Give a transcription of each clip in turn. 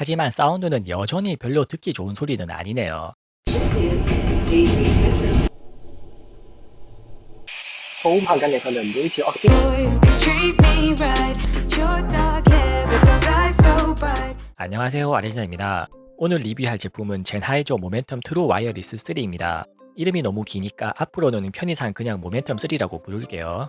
하지만 사운드는 여전히 별로 듣기 좋은 소리는 아니네요. 고음 환경에서는 노이즈 억제 안녕하세요, 아레지나입니다. 오늘 리뷰할 제품은 젠하이저 모멘텀 트루 와이어리스 3입니다. 이름이 너무 기니까 앞으로는 편의상 그냥 모멘텀 3라고 부를게요.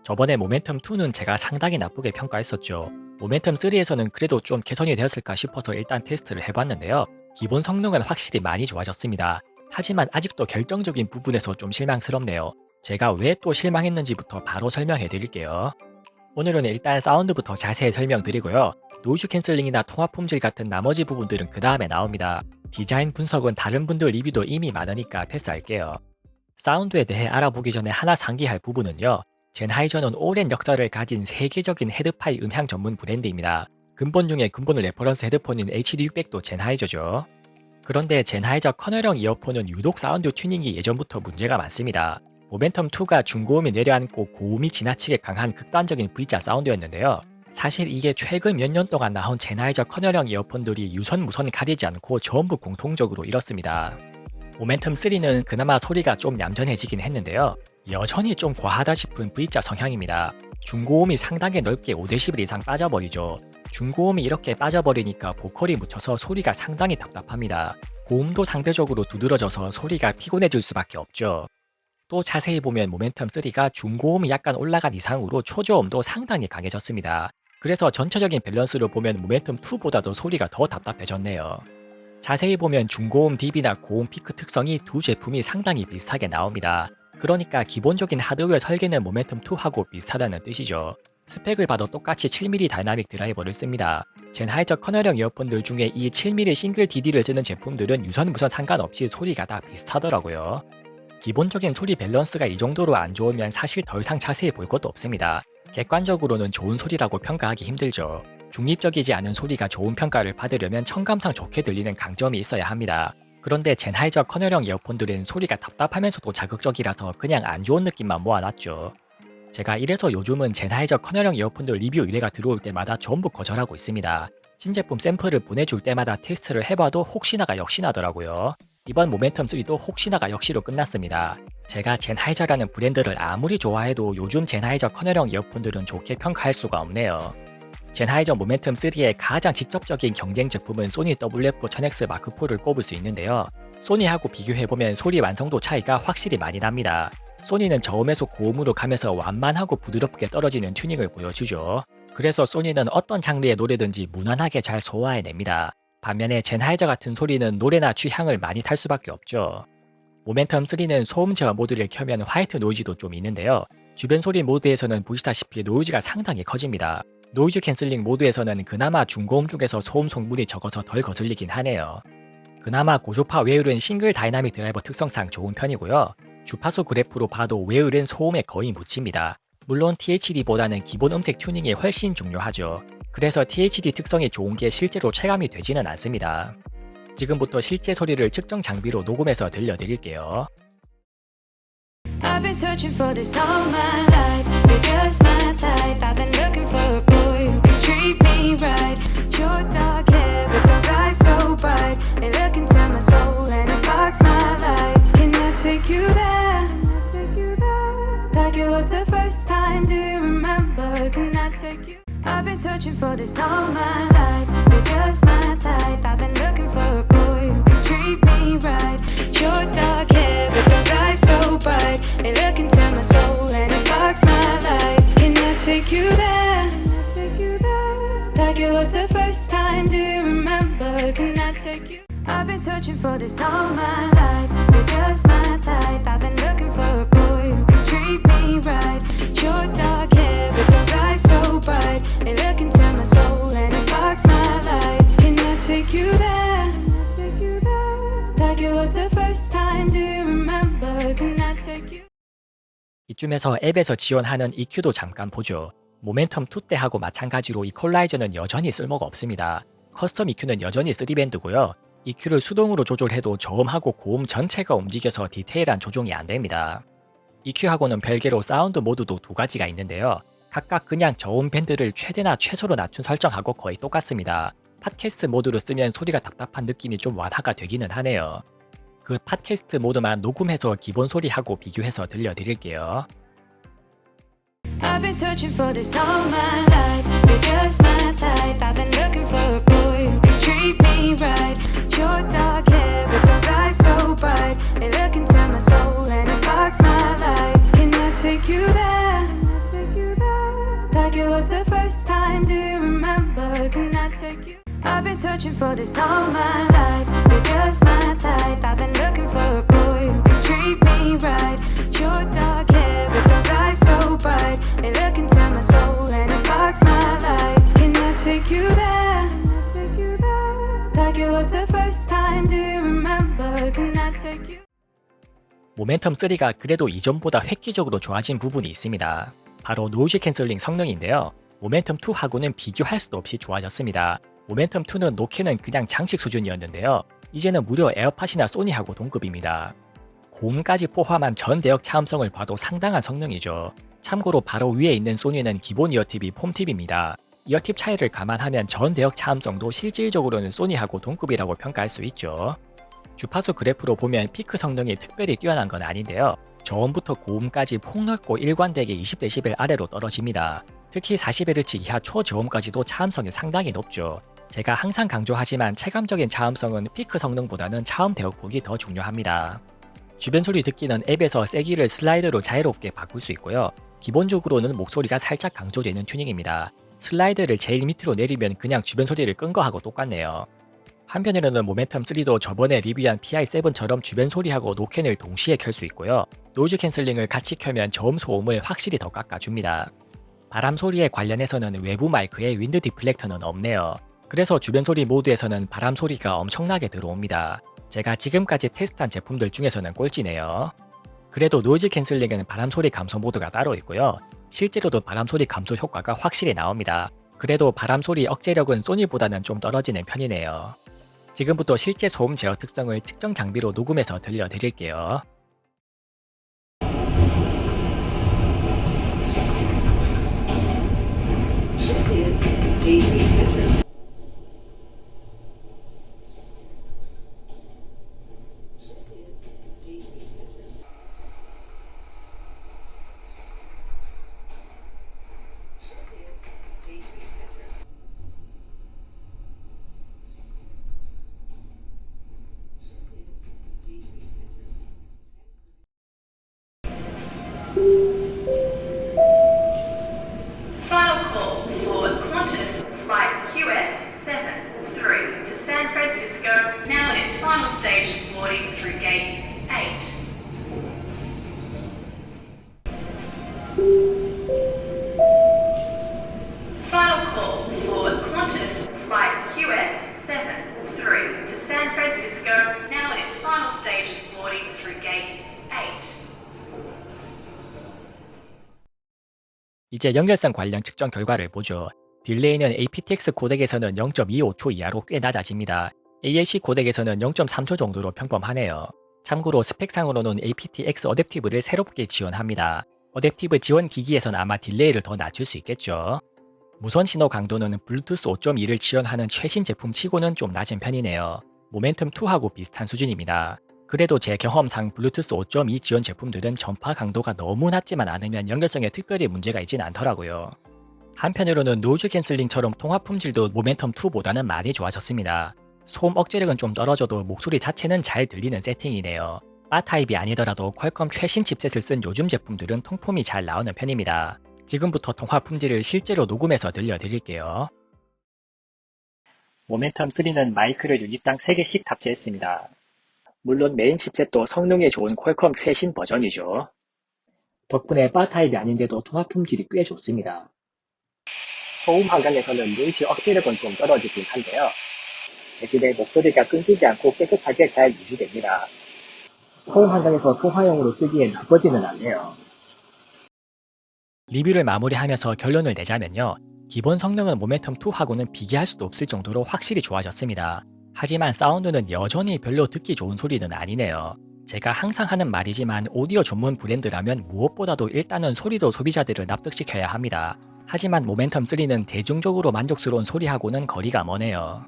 저번에 모멘텀 2는 제가 상당히 나쁘게 평가했었죠. 모멘텀 3에서는 그래도 좀 개선이 되었을까 싶어서 일단 테스트를 해봤는데요. 기본 성능은 확실히 많이 좋아졌습니다. 하지만 아직도 결정적인 부분에서 좀 실망스럽네요. 제가 왜 또 실망했는지부터 바로 설명해 드릴게요. 오늘은 일단 사운드부터 자세히 설명드리고요. 노이즈 캔슬링이나 통화 품질 같은 나머지 부분들은 그 다음에 나옵니다. 디자인 분석은 다른 분들 리뷰도 이미 많으니까 패스할게요. 사운드에 대해 알아보기 전에 하나 상기할 부분은요. 젠하이저는 오랜 역사를 가진 세계적인 헤드파이 음향 전문 브랜드입니다. 근본 중에 근본 레퍼런스 헤드폰인 HD600도 젠하이저죠. 그런데 젠하이저 커널형 이어폰은 유독 사운드 튜닝이 예전부터 문제가 많습니다. 모멘텀2가 중고음이 내려앉고 고음이 지나치게 강한 극단적인 V자 사운드였는데요. 사실 이게 최근 몇 년 동안 나온 젠하이저 커널형 이어폰들이 유선 무선 가리지 않고 전부 공통적으로 이렇습니다. 모멘텀3는 그나마 소리가 좀 얌전해지긴 했는데요. 여전히 좀 과하다 싶은 V자 성향입니다. 중고음이 상당히 넓게 5dB 이상 빠져버리죠. 중고음이 이렇게 빠져버리니까 보컬이 묻혀서 소리가 상당히 답답합니다. 고음도 상대적으로 두드러져서 소리가 피곤해질 수밖에 없죠. 또 자세히 보면 모멘텀3가 중고음이 약간 올라간 이상으로 초저음도 상당히 강해졌습니다. 그래서 전체적인 밸런스로 보면 모멘텀2보다도 소리가 더 답답해졌네요. 자세히 보면 중고음 DB나 고음 피크 특성이 두 제품이 상당히 비슷하게 나옵니다. 그러니까 기본적인 하드웨어 설계는 모멘텀2하고 비슷하다는 뜻이죠. 스펙을 봐도 똑같이 7mm 다이나믹 드라이버를 씁니다. 젠하이저 커널형 이어폰들 중에 이 7mm 싱글 DD를 쓰는 제품들은 유선 무선 상관없이 소리가 다 비슷하더라고요. 기본적인 소리 밸런스가 이 정도로 안 좋으면 사실 더 이상 자세히 볼 것도 없습니다. 객관적으로는 좋은 소리라고 평가하기 힘들죠. 중립적이지 않은 소리가 좋은 평가를 받으려면 청감상 좋게 들리는 강점이 있어야 합니다. 그런데 젠하이저 커널형 이어폰들은 소리가 답답하면서도 자극적이라서 그냥 안 좋은 느낌만 모아놨죠. 제가 이래서 요즘은 젠하이저 커널형 이어폰들 리뷰 의뢰가 들어올 때마다 전부 거절하고 있습니다. 신제품 샘플을 보내줄 때마다 테스트를 해봐도 혹시나가 역시나더라고요. 이번 모멘텀3도 혹시나가 역시로 끝났습니다. 제가 젠하이저라는 브랜드를 아무리 좋아해도 요즘 젠하이저 커널형 이어폰들은 좋게 평가할 수가 없네요. 젠하이저 모멘텀3의 가장 직접적인 경쟁 제품은 소니 WF-1000X 마크4를 꼽을 수 있는데요. 소니하고 비교해보면 소리 완성도 차이가 확실히 많이 납니다. 소니는 저음에서 고음으로 가면서 완만하고 부드럽게 떨어지는 튜닝을 보여주죠. 그래서 소니는 어떤 장르의 노래든지 무난하게 잘 소화해냅니다. 반면에 젠하이저 같은 소리는 노래나 취향을 많이 탈 수밖에 없죠. 모멘텀3는 소음 제어 모드를 켜면 화이트 노이즈도 좀 있는데요. 주변 소리 모드에서는 보시다시피 노이즈가 상당히 커집니다. 노이즈 캔슬링 모드에서는 그나마 중고음 쪽에서 소음 성분이 적어서 덜 거슬리긴 하네요. 그나마 고조파 외율은 싱글 다이나믹 드라이버 특성상 좋은 편이고요. 주파수 그래프로 봐도 외율은 소음에 거의 묻힙니다. 물론 THD보다는 기본 음색 튜닝이 훨씬 중요하죠. 그래서 THD 특성이 좋은 게 실제로 체감이 되지는 않습니다. 지금부터 실제 소리를 측정 장비로 녹음해서 들려드릴게요. I've been searching for this all my life. You're just my type. I've been looking for a boy who can treat me right. Your dark hair with those eyes so bright. They look into my soul and it sparks my life. Can I take you there? Like it was the first time. Do you remember? Can I take you? I've been searching for this all my life. You're just my type. I've been looking for a boy who can treat me right. Your dark hair with those eyes so bright. They look into my soul and it sparks my life. Can I take you there? Like it was the first time. Do you remember? Can I take you? I've been searching for this all my life. You're just my type. I've been looking for a boy who can treat me right. Your dark hair with those eyes so bright. They look into my soul and it sparks my life. Can I take you there? Like it was the first time. Do you remember? Can I take you? 이쯤에서 앱에서 지원하는 EQ도 잠깐 보죠. 모멘텀2 때하고 마찬가지로 이퀄라이저는 여전히 쓸모가 없습니다. 커스텀 EQ는 여전히 3밴드고요. EQ를 수동으로 조절해도 저음하고 고음 전체가 움직여서 디테일한 조정이 안됩니다. EQ하고는 별개로 사운드 모드도 두 가지가 있는데요. 각각 그냥 저음 밴드를 최대나 최소로 낮춘 설정하고 거의 똑같습니다. 팟캐스트 모드로 쓰면 소리가 답답한 느낌이 좀 완화가 되기는 하네요. 그 팟캐스트 모드만 녹음해서 기본 소리하고 비교해서 들려드릴게요. I've been searching for this all my life. You're just my type. I've been looking for a boy who can treat me right. Your dark hair with those eyes so bright. They look into my soul and it sparks my life. Can I take you there? Like it was the first time. Do you remember? Can I take you? I've been searching for this all my life. You're just my type. I've been looking for a boy who can treat me right. Your dark hair with those eyes so bright. They look into my soul and it sparks my life. Can I take you there? Like it was the first time. Do you remember? Can I take you? 모멘텀 3가 그래도 이전보다 획기적으로 좋아진 부분이 있습니다. 바로 노이즈 캔슬링 성능인데요. 모멘텀 2하고는 비교할 수도 없이 좋아졌습니다. 모멘텀 2는 노캔은 그냥 장식 수준이었는데요. 이제는 무려 에어팟이나 소니하고 동급입니다. 고음까지 포함한 전 대역 차음성을 봐도 상당한 성능이죠. 참고로 바로 위에 있는 소니는 기본 이어팁이 폼팁입니다. 이어팁 차이를 감안하면 전 대역 차음성도 실질적으로는 소니하고 동급이라고 평가할 수 있죠. 주파수 그래프로 보면 피크 성능이 특별히 뛰어난 건 아닌데요. 저음부터 고음까지 폭넓고 일관되게 20dB 아래로 떨어집니다. 특히 40Hz 이하 초저음까지도 차음성이 상당히 높죠. 제가 항상 강조하지만 체감적인 차음성은 피크 성능보다는 차음 대역폭이 더 중요합니다. 주변 소리 듣기는 앱에서 세기를 슬라이드로 자유롭게 바꿀 수 있고요. 기본적으로는 목소리가 살짝 강조되는 튜닝입니다. 슬라이드를 제일 밑으로 내리면 그냥 주변 소리를 끈 거하고 똑같네요. 한편으로는 모멘텀 3도 저번에 리뷰한 PI7처럼 주변 소리하고 노캔을 동시에 켤 수 있고요. 노이즈 캔슬링을 같이 켜면 저음 소음을 확실히 더 깎아줍니다. 바람 소리에 관련해서는 외부 마이크에 윈드 디플렉터는 없네요. 그래서 주변 소리 모드에서는 바람 소리가 엄청나게 들어옵니다. 제가 지금까지 테스트한 제품들 중에서는 꼴찌네요. 그래도 노이즈 캔슬링은 바람 소리 감소 모드가 따로 있고요. 실제로도 바람 소리 감소 효과가 확실히 나옵니다. 그래도 바람 소리 억제력은 소니보다는 좀 떨어지는 편이네요. 지금부터 실제 소음 제어 특성을 특정 장비로 녹음해서 들려드릴게요. Final call for Qantas flight QF73 to San Francisco, now in its final stage of boarding through gate 8. Final call for Qantas flight QF73 to San Francisco, now in its final stage of boarding through gate 8. 이제 연결성 관련 측정 결과를 보죠. 딜레이는 aptX 코덱에서는 0.25초 이하로 꽤 낮아집니다. AAC 코덱에서는 0.3초 정도로 평범하네요. 참고로 스펙상으로는 aptX 어댑티브를 새롭게 지원합니다. 어댑티브 지원 기기에서는 아마 딜레이를 더 낮출 수 있겠죠. 무선 신호 강도는 블루투스 5.2를 지원하는 최신 제품 치고는 좀 낮은 편이네요. 모멘텀 2하고 비슷한 수준입니다. 그래도 제 경험상 블루투스 5.2 지원 제품들은 전파 강도가 너무 낮지만 않으면 연결성에 특별히 문제가 있진 않더라고요. 한편으로는 노이즈 캔슬링처럼 통화 품질도 모멘텀 2보다는 많이 좋아졌습니다. 소음 억제력은 좀 떨어져도 목소리 자체는 잘 들리는 세팅이네요. 바 타입이 아니더라도 퀄컴 최신 칩셋을 쓴 요즘 제품들은 통폼이 잘 나오는 편입니다. 지금부터 통화 품질을 실제로 녹음해서 들려드릴게요. 모멘텀 3는 마이크를 유닛당 3개씩 탑재했습니다. 물론 메인 칩셋도 성능이 좋은 퀄컴 최신 버전이죠. 덕분에 바 타입이 아닌데도 통화 품질이 꽤 좋습니다. 소음 환경에서는 노이즈 억제력은 좀 떨어지긴 한데요. 대신에 목소리가 끊기지 않고 깨끗하게 잘 유지됩니다. 소음 환경에서 통화용으로 쓰기엔 나쁘지는 않네요. 리뷰를 마무리하면서 결론을 내자면요. 기본 성능은 모멘텀 2하고는 비교할 수도 없을 정도로 확실히 좋아졌습니다. 하지만 사운드는 여전히 별로 듣기 좋은 소리는 아니네요. 제가 항상 하는 말이지만 오디오 전문 브랜드라면 무엇보다도 일단은 소리로 소비자들을 납득시켜야 합니다. 하지만 모멘텀 3는 대중적으로 만족스러운 소리하고는 거리가 머네요.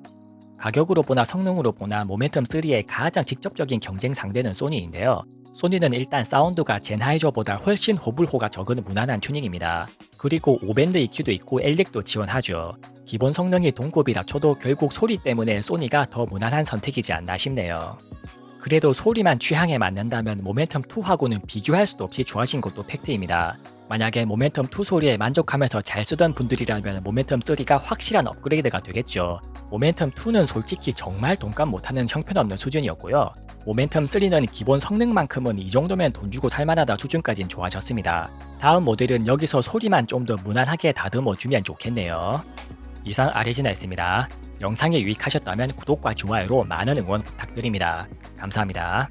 가격으로 보나 성능으로 보나 모멘텀 3의 가장 직접적인 경쟁 상대는 소니인데요. 소니는 일단 사운드가 젠하이저보다 훨씬 호불호가 적은 무난한 튜닝입니다. 그리고 5밴드 EQ도 있고 엘렉도 지원하죠. 기본 성능이 동급이라 쳐도 결국 소리 때문에 소니가 더 무난한 선택이지 않나 싶네요. 그래도 소리만 취향에 맞는다면 모멘텀2하고는 비교할 수도 없이 좋아진 것도 팩트입니다. 만약에 모멘텀2 소리에 만족하면서 잘 쓰던 분들이라면 모멘텀3가 확실한 업그레이드가 되겠죠. 모멘텀2는 솔직히 정말 동감 못하는 형편없는 수준이었고요. 모멘텀3는 기본 성능만큼은 이 정도면 돈 주고 살만하다 수준까진 좋아졌습니다. 다음 모델은 여기서 소리만 좀 더 무난하게 다듬어 주면 좋겠네요. 이상 아레지나였습니다. 영상이 유익하셨다면 구독과 좋아요로 많은 응원 부탁드립니다. 감사합니다.